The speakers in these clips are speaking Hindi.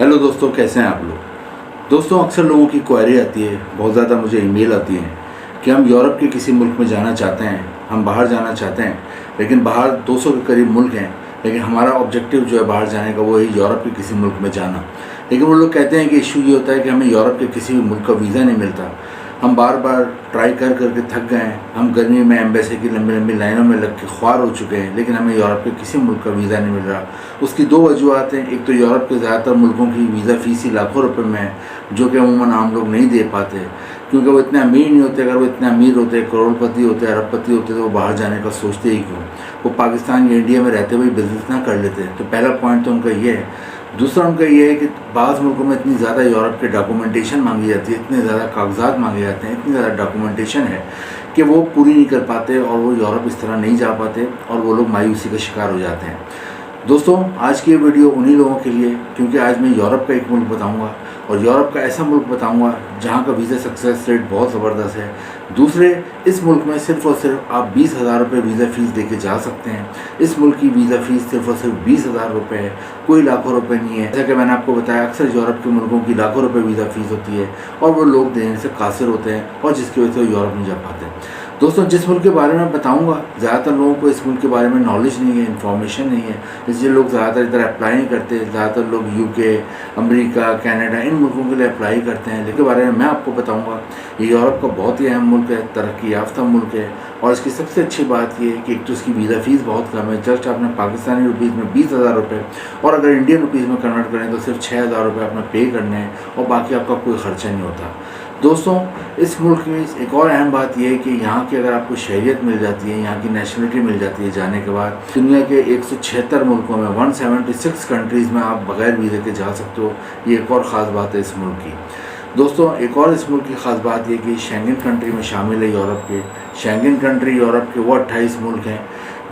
हेलो दोस्तों, कैसे हैं आप लोग। दोस्तों, अक्सर लोगों की क्वेरी आती है, बहुत ज़्यादा मुझे ईमेल आती हैं कि हम यूरोप के किसी मुल्क में जाना चाहते हैं, हम बाहर जाना चाहते हैं, लेकिन बाहर 200 के करीब मुल्क हैं, लेकिन हमारा ऑब्जेक्टिव जो है बाहर जाने का वो है यूरोप के किसी मुल्क में जाना। लेकिन वो लोग कहते हैं कि इशू ये होता है कि हमें यूरोप के किसी भी मुल्क का वीज़ा नहीं मिलता। हम बार बार ट्राई कर करके थक गए हैं, हम गर्मी में एम्बेसी की लंबी लंबी लाइनों में लग के ख्वार हो चुके हैं, लेकिन हमें यूरोप के किसी मुल्क का वीज़ा नहीं मिल रहा। उसकी दो वजूहत हैं। एक तो यूरोप के ज़्यादातर मुल्कों की वीज़ा फ़ीस ही लाखों रुपए में है, जो कि अमूमन आम लोग नहीं दे पाते, क्योंकि वो इतने अमीर नहीं होते। अगर वो इतने अमीर होते, करोड़पति होते, अरबपति होते, तो वो बाहर जाने का सोचते ही क्यों। वो पाकिस्तान या इंडिया में रहते हुए बिजनेस ना कर लेते। तो पहला पॉइंट तो उनका ये है। दूसरा उनका ये है कि बाज़ मुल्कों में इतनी ज़्यादा यूरोप के डॉक्यूमेंटेशन मांगी जाती है, इतने ज़्यादा कागजात मांगे जाते हैं, इतनी ज़्यादा डॉक्यूमेंटेशन है कि वो पूरी नहीं कर पाते और वो यूरोप इस तरह नहीं जा पाते और वो लोग मायूसी का शिकार हो जाते हैं। दोस्तों, आज की ये वीडियो उन्हीं लोगों के लिए, क्योंकि आज मैं यूरोप का एक मुल्क बताऊंगा और यूरोप का ऐसा मुल्क बताऊंगा जहां का वीज़ा सक्सेस रेट बहुत ज़बरदस्त है। दूसरे, इस मुल्क में सिर्फ़ और सिर्फ आप 20,000 रुपये वीज़ा फ़ीस देके जा सकते हैं। इस मुल्क की वीज़ा फ़ीस सिर्फ़ और सिर्फ 20,000 रुपये है, कोई लाखों रुपए नहीं है। जैसा कि मैंने आपको बताया, अक्सर यूरोप के मुल्कों की लाखों रुपये वीज़ा फ़ीस होती है और वो लोग देने से कासिर होते हैं और जिसकी वजह से वो यूरोप नहीं जा पाते। दोस्तों, जिस मुल्क के बारे में बताऊंगा, ज़्यादातर लोगों को इस मुल्क के बारे में नॉलेज नहीं है, इन्फॉर्मेशन नहीं है, इसलिए लोग ज़्यादातर इधर अप्लाई नहीं करते। ज़्यादातर लोग यूके, अमेरिका, कनाडा, इन मुल्कों के लिए अप्लाई करते हैं। लेकिन बारे में मैं आपको बताऊंगा, ये यूरोप का बहुत ही अहम मुल्क है, तरक्की याफ्ता मुल्क है। और इसकी सबसे अच्छी बात ये है कि एक तो इसकी वीज़ा फ़ीस बहुत कम है। जस्ट आपने पाकिस्तानी रुपीज़ में 20,000 रुपये, और अगर इंडियन रुपीज़ में कन्वर्ट करें तो सिर्फ 6,000 रुपये आपने पे करने हैं और बाकी आपका कोई ख़र्चा नहीं होता। दोस्तों, इस मुल्क में एक और अहम बात यह है कि यहाँ की अगर आपको शहरियत मिल जाती है, यहाँ की नेशनलिटी मिल जाती है जाने के बाद, दुनिया के 176 मुल्कों में 176 कंट्रीज़ में आप बग़ैर वीज़े के जा सकते हो। ये एक और ख़ास बात है इस मुल्क की। दोस्तों, एक और इस मुल्क की ख़ास बात यह कि शेंगन कंट्री में शामिल है यूरोप के। शेंगन कंट्री यूरोप के वो 28 मुल्क हैं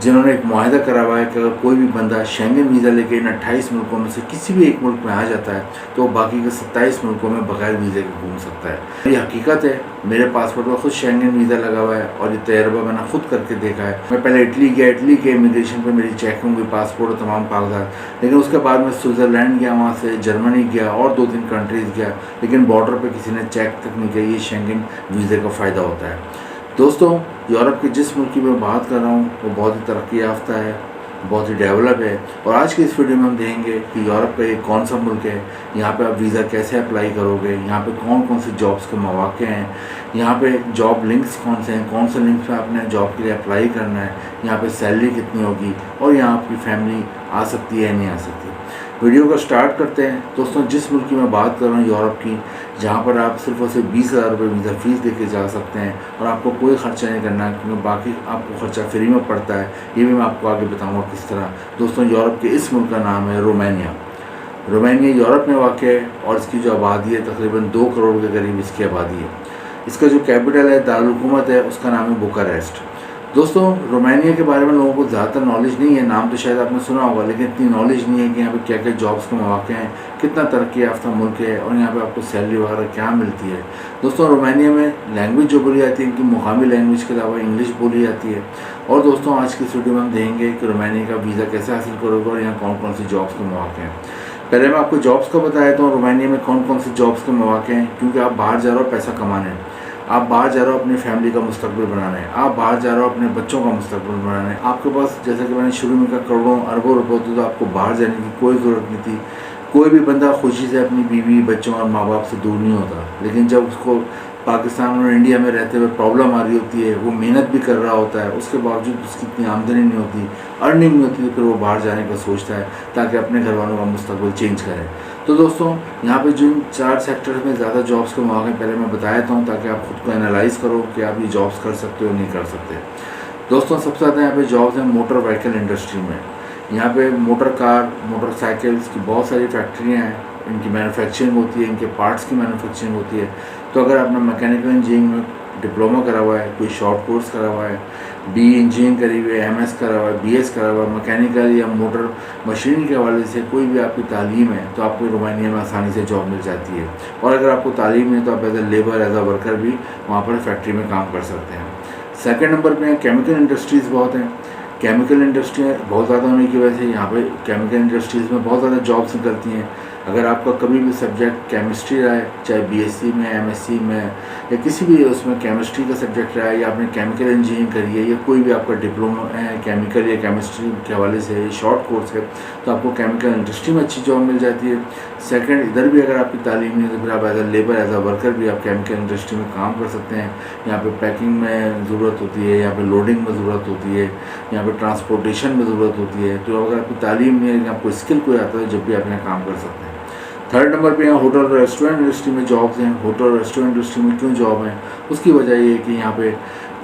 जिन्होंने एक मुआहदा करा हुआ है कि अगर कोई भी बंदा शेंगन वीज़ा लेके इन 28 मुल्कों में से किसी भी एक मुल्क में आ जाता है तो वो बाकी के 27 मुल्कों में बगैर वीज़े के घूम सकता है। ये हकीकत है। मेरे पासपोर्ट में खुद शेंगन वीज़ा लगा हुआ है और ये तजर्बा मैंने खुद करके देखा है। मैं पहले इटली गया, इटली के इमिग्रेशन पर मेरी चेकिंग हुई, पासपोर्ट और तमाम कागजात। लेकिन उसके बाद मैं स्विट्ज़रलैंड गया, वहाँ से जर्मनी गया और 2-3 कंट्रीज़ गया, लेकिन बॉर्डर पर किसी ने चेक तक नहीं किया। ये शेंगन वीज़े का फ़ायदा होता है। दोस्तों, यूरोप के जिस मुल्क की मैं बात कर रहा हूँ वो बहुत ही तरक्की याफ्ता है, बहुत ही डेवलप है। और आज की इस वीडियो में हम देखेंगे कि यूरोप का ये कौन सा मुल्क है, यहाँ पे आप वीज़ा कैसे अप्लाई करोगे, यहाँ पे कौन कौन से जॉब्स के मौके हैं, यहाँ पे जॉब लिंक्स कौन से हैं, कौन से लिंक्स पे आपने जॉब के लिए अप्लाई करना है, यहाँ पे सैलरी कितनी होगी और यहाँ आपकी फैमिली आ सकती है या नहीं आ सकती। वीडियो को स्टार्ट करते हैं। दोस्तों, जिस मुल्क की मैं बात कर रहा हूँ यूरोप की, जहाँ पर आप सिर्फ और सिर्फ 20,000 रुपये वीज़ा फ़ीस देके जा सकते हैं और आपको कोई ख़र्चा नहीं करना है, क्योंकि बाकी आपको ख़र्चा फ्री में पड़ता है। ये भी मैं आपको आगे बताऊँगा किस तरह। दोस्तों, यूरोप के इस मुल्क का नाम है रोमानिया। रोमानिया यूरोप में वाक़ है और इसकी जो आबादी है तकरीबन 2 करोड़ के करीब इसकी आबादी है। इसका जो कैपिटल है, दारुल हुकूमत है, उसका नाम है बुखारेस्ट। दोस्तों, रोमानिया के बारे में लोगों को ज़्यादातर नॉलेज नहीं है। नाम तो शायद आपने सुना होगा, लेकिन इतनी नॉलेज नहीं है कि यहाँ पे क्या क्या जॉब्स के मौके हैं, कितना तरक्की याफ्ता मुल्क है और यहाँ पे आपको सैलरी वगैरह क्या मिलती है। दोस्तों, रोमानिया में लैंग्वेज जो बोली जाती है, इनकी मुकामी लैंग्वेज के अलावा इंग्लिश बोली जाती है। और दोस्तों, आज की इस वीडियो में हम देखेंगे कि रोमानिया का वीज़ा कैसे हासिल करोगे और यहाँ कौन कौन सी जॉब्स के मौके हैं। पहले मैं आपको जॉब्स का बता देता हूँ रोमानिया में कौन कौन सी जॉब्स के मौके हैं, क्योंकि आप बाहर जा रहे हो पैसा कमाने, आप बाहर जा रहे हो अपनी फैमिली का मुस्तकबिल बनाना है, आप बाहर जा रहे हो अपने बच्चों का मुस्तकबिल बनाना है। आपके पास, जैसे कि मैंने शुरू में कहा, करोड़ों अरबों रुपए होते तो आपको बाहर जाने की कोई ज़रूरत नहीं थी। कोई भी बंदा खुशी से अपनी बीवी, बच्चों और माँ बाप से दूर नहीं होता। लेकिन जब उसको पाकिस्तान और इंडिया में रहते हुए प्रॉब्लम आ रही होती है, वो मेहनत भी कर रहा होता है, उसके बावजूद उसकी इतनी आमदनी नहीं होती, अर्निंग नहीं होती, तो फिर वो बाहर जाने का सोचता है ताकि अपने घर वालों का मुस्तकबिल चेंज करे। तो दोस्तों, यहाँ पे जिन 4 सेक्टर्स में ज़्यादा जॉब्स के मौके पहले मैं बता देता हूँ ताकि आप खुद को एनालाइज करो कि आप ये जॉब्स कर सकते हो नहीं कर सकते। दोस्तों, सबसे ज़्यादा यहाँ पे जॉब्स हैं मोटर व्हीकल इंडस्ट्री में। यहाँ पे मोटर कार, मोटरसाइकिल्स की बहुत सारी फैक्ट्रियाँ हैं, इनकी मैन्युफैक्चरिंग होती है, इनके पार्ट्स की मैन्युफैक्चरिंग होती है। तो अगर आपने मैकेनिकल इंजीनियरिंग में डिप्लोमा करा हुआ है, कोई शॉर्ट कोर्स करा हुआ है, बी इंजीनियरिंग करी हुई है, एमएस करा हुआ है, बीएस करा हुआ है, मैकेनिकल या मोटर मशीन के हवाले से कोई भी आपकी तालीम है तो आपको रोमानिया में आसानी से जॉब मिल जाती है। और अगर आपको तालीम है तो आप as a labour, as a worker भी वहाँ पर फैक्ट्री में काम कर सकते हैं। सेकंड नंबर पे केमिकल इंडस्ट्रीज़ बहुत हैं। केमिकल इंडस्ट्री बहुत ज़्यादा होने की वजह से यहाँ पे केमिकल इंडस्ट्रीज़ में बहुत ज़्यादा जॉब्स निकलती हैं। अगर आपका कभी भी सब्जेक्ट केमिस्ट्री रहा है, चाहे बीएससी में, एमएससी में या किसी भी उसमें केमिस्ट्री का सब्जेक्ट रहा है, या आपने केमिकल इंजीनियरिंग करी है, या कोई भी आपका डिप्लोमा है केमिकल या केमिस्ट्री के हवाले से शॉर्ट कोर्स है, तो आपको केमिकल इंडस्ट्री में अच्छी जॉब मिल जाती है। सेकंड, इधर भी अगर आपकी तालीम नहीं है तो फिर आप as a labour, as a worker भी आप केमिकल इंडस्ट्री में काम कर सकते हैं। यहाँ पे पैकिंग में ज़रूरत होती है, यहाँ पे लोडिंग में ज़रूरत होती है, यहाँ पे ट्रांसपोर्टेशन में ज़रूरत होती है। तो अगर आपकी तालीम नहीं है, आपको स्किल कोई आता है, जब भी आप यहाँ काम कर सकते हैं। थर्ड नंबर पे यहाँ होटल रेस्टोरेंट इंडस्ट्री में जॉब्स हैं। होटल रेस्टोरेंट इंडस्ट्री में क्यों जॉब है, उसकी वजह ये है कि यहाँ पे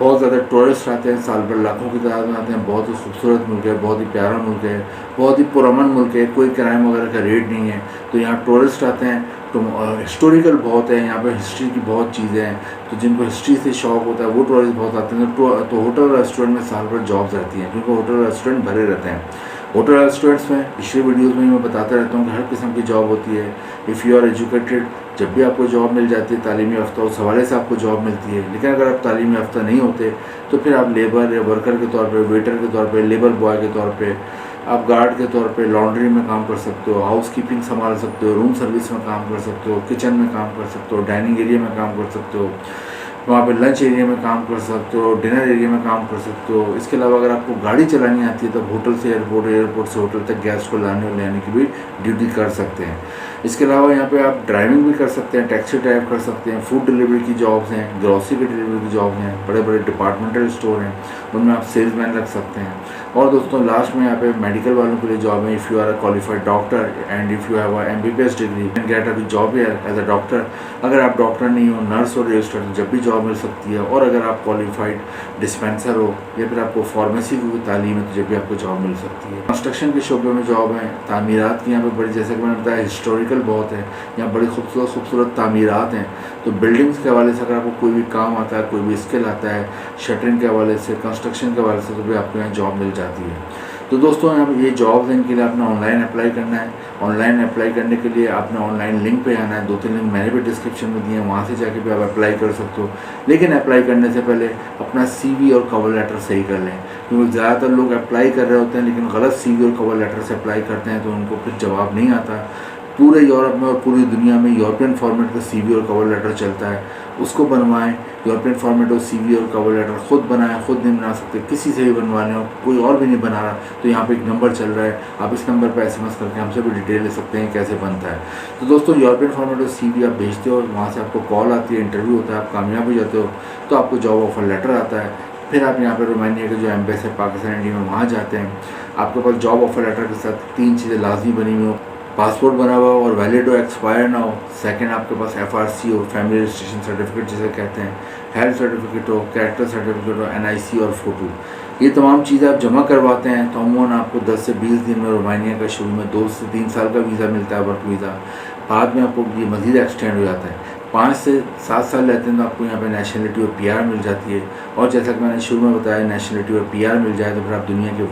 बहुत ज़्यादा टूरिस्ट आते हैं, साल भर लाखों की तादाद में आते हैं। बहुत ही खूबसूरत मुल्क है, बहुत ही प्यारा मुल्क है, बहुत ही पुरअमन मुल्क है, कोई क्राइम वगैरह का रेट नहीं है। तो यहाँ टूरिस्ट आते हैं, तो हिस्टोरिकल बहुत है, यहाँ पे हिस्ट्री की बहुत चीज़ें हैं, तो जिनको हिस्ट्री से शौक होता है वो टूरिस्ट बहुत आते हैं। तो होटल रेस्टोरेंट में साल भर जॉब्स रहती हैं, क्योंकि होटल रेस्टोरेंट भरे रहते हैं। होटल रेस्टोरेंट्स में पिछले वीडियोज़ में मैं बताता रहता हूँ कि हर किस्म की जॉब होती है। इफ़ यू आर एजुकेटेड, जब भी आपको जॉब मिल जाती है, तालीमी याफ्ता, उस हवाले से आपको जॉब मिलती है। लेकिन अगर आप तालीमी याफ्ता नहीं होते तो फिर आप लेबर या वर्कर के तौर पे, वेटर के तौर पे, लेबर बॉय के तौर पे, आप गार्ड के तौर पे लॉन्ड्री में काम कर सकते हो, हाउस कीपिंग संभाल सकते हो, रूम सर्विस में काम कर सकते हो, किचन में काम कर सकते हो, डाइनिंग एरिया में काम कर सकते हो, वहाँ पे लंच एरिया में काम कर सकते हो, डिनर एरिया में काम कर सकते हो। इसके अलावा अगर आपको गाड़ी चलानी आती है तो होटल से एयरपोर्ट, एयरपोर्ट से होटल तक गेस्ट को लाने और ले आने की भी ड्यूटी कर सकते हैं। इसके अलावा यहाँ पे आप ड्राइविंग भी कर सकते हैं, टैक्सी ड्राइव कर सकते हैं, फूड डिलीवरी की जॉब्स हैं, ग्रॉसरी की डिलीवरी की जॉब्स हैं, बड़े बड़े डिपार्टमेंटल स्टोर हैं, उनमें आप सेल्समैन रख सकते हैं। और दोस्तों लास्ट में यहाँ पे मेडिकल वालों के लिए जॉब है। If you are a qualified doctor and if you have a MBBS degree and get a job here as a doctor. अगर आप डॉक्टर नहीं हो, नर्स और रजिस्टर, तो जब भी जॉब मिल सकती है। और अगर आप क्वालिफाइड डिस्पेंसर हो या फिर आपको फार्मेसी की तालीम है, तो जब भी आपको जॉब मिल सकती है। कंस्ट्रक्शन के शोबे में जॉब है, तामीरात की यहाँ पे बड़ी, जैसे कि मैंने बताया, हिस्टोरिकल बहुत है, यहाँ बड़ी खूबसूरत तामीरात हैं। तो बिल्डिंग्स के हवाले से अगर आपको कोई भी काम आता है, कोई भी स्किल आता है, शटरिंग के हवाले से, कंस्ट्रक्शन के हवाले से, तो भी आपको यहाँ जॉब मिल जाती है। तो दोस्तों यहाँ पे ये जॉब्स हैं, इनके लिए आपने ऑनलाइन अप्लाई करना है। ऑनलाइन अप्लाई करने के लिए आपने ऑनलाइन लिंक पे आना है। 2-3 लिंक मैंने भी डिस्क्रिप्शन में दिए हैं, वहाँ से जाके भी आप अप्लाई कर सकते हो। लेकिन अप्लाई करने से पहले अपना CV और कवर लेटर सही कर लें, क्योंकि ज़्यादातर लोग अप्लाई कर रहे होते हैं लेकिन गलत CV और कवर लेटर से अप्लाई करते हैं, तो उनको फिर जवाब नहीं आता। पूरे यूरोप में और पूरी दुनिया में यूरोपियन फॉर्मेट का CV और कवर लेटर चलता है, उसको बनवाएं। यूरोपियन फॉर्मेट और CV और कवर लेटर खुद बनाएं, खुद नहीं बना सकते, किसी से भी बनवा लें, कोई और भी नहीं बना रहा तो यहाँ पे एक नंबर चल रहा है, आप इस नंबर पे SMS करके हमसे भी डिटेल ले सकते हैं कैसे बनता है। तो दोस्तों यूरोपियन फॉर्मेट और CV आप भेजते हो, वहाँ से आपको कॉल आती है, इंटरव्यू होता है, आप कामयाब हो जाते हो, तो आपको जॉब ऑफर लेटर आता है। फिर आप यहाँ पर रोमानिया के जो एम्बेसी है पाकिस्तान इंडिया में, वहाँ जाते हैं। आपके पास जॉब ऑफर लेटर के साथ 3 चीज़ें लाजमी बनी हुई हो, पासपोर्ट बना हुआ और वैलिड हो, एक्सपायर ना हो। सेकंड, आपके पास FRC हो, फैमिली रजिस्ट्रेशन सर्टिफिकेट जिसे कहते हैं, हेल्थ सर्टिफिकेट हो, कैरेक्टर सर्टिफिकेट हो, NIC और फ़ोटो। ये तमाम चीज़ें आप जमा करवाते हैं तो अमूमन आपको 10 से 20 दिन में रोमानिया का शुरू में 2 से 3 साल का वीज़ा मिलता है, वर्क वीज़ा। बाद में आपको ये मज़ीद एक्सटेंड हो जाता है। 5 से 7 साल रहते हैं तो आपको यहाँ पे नेशनलिटी और PR मिल जाती है। और जैसा कि मैंने शुरू में बताया, नेशनलिटी और PR मिल जाए तो फिर आप दुनिया के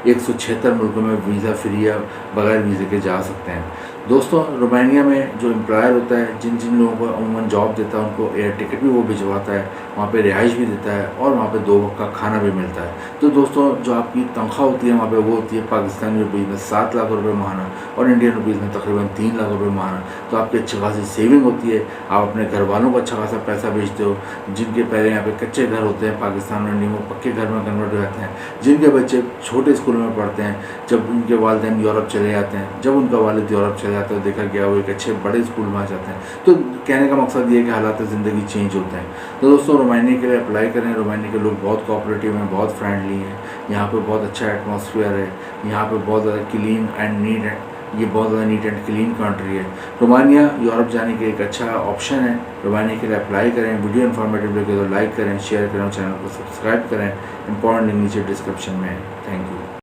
176 मुल्कों में वीज़ा फ्री या बगैर वीज़े के जा सकते हैं। दोस्तों रोमानिया में जो एम्प्लॉयर होता है, जिन जिन लोगों को अमूमन जॉब देता है, उनको एयर टिकट भी वो भिजवाता है, वहाँ पे रिहाइश भी देता है और वहाँ पे 2 वक्त का खाना भी मिलता है। तो दोस्तों जो आपकी तनख्वाह होती है वहाँ पे वो होती है पाकिस्तानी रुपये में 7 लाख रुपये माहाना और इंडियन रुपीज़ में तकरीबन 3 लाख रुपये माहाना। तो आपकी अच्छी खासी सेविंग होती है, आप अपने घर वालों को अच्छा खासा पैसा भेजते हो। जिनके पहले यहाँ पे कच्चे घर होते हैं पाकिस्तान में, नहीं वो पक्के घर में कन्वर्ट हो जाते हैं। जिनके बच्चे छोटे स्कूलों में पढ़ते हैं, जब उनके वालिदैन यूरोप चले जाते हैं, जब उनका वालिद यूरोप चले जाता है, देखा गया वो एक अच्छे बड़े स्कूल में आ जाते हैं। तो कहने का मकसद ये है कि हालात ज़िंदगी चेंज होते हैं। तो दोस्तों रोमानिया के लिए अप्लाई करें। रोमानिया के लोग बहुत कोऑपरेटिव हैं, बहुत फ्रेंडली हैं, यहाँ पे बहुत अच्छा एटमॉस्फेयर है, यहाँ पे बहुत ज़्यादा क्लीन एंड नीट है, ये बहुत ज़्यादा नीट एंड क्लीन कंट्री है। रोमानिया यूरोप जाने के एक अच्छा ऑप्शन है। रोमानिया के लिए अप्लाई करें। वीडियो इन्फॉर्मेटिव लगे तो लाइक करें, शेयर करें, चैनल को सब्सक्राइब करें। इंपॉर्टेंट लिंक नीचे डिस्क्रिप्शन में है। Thank you.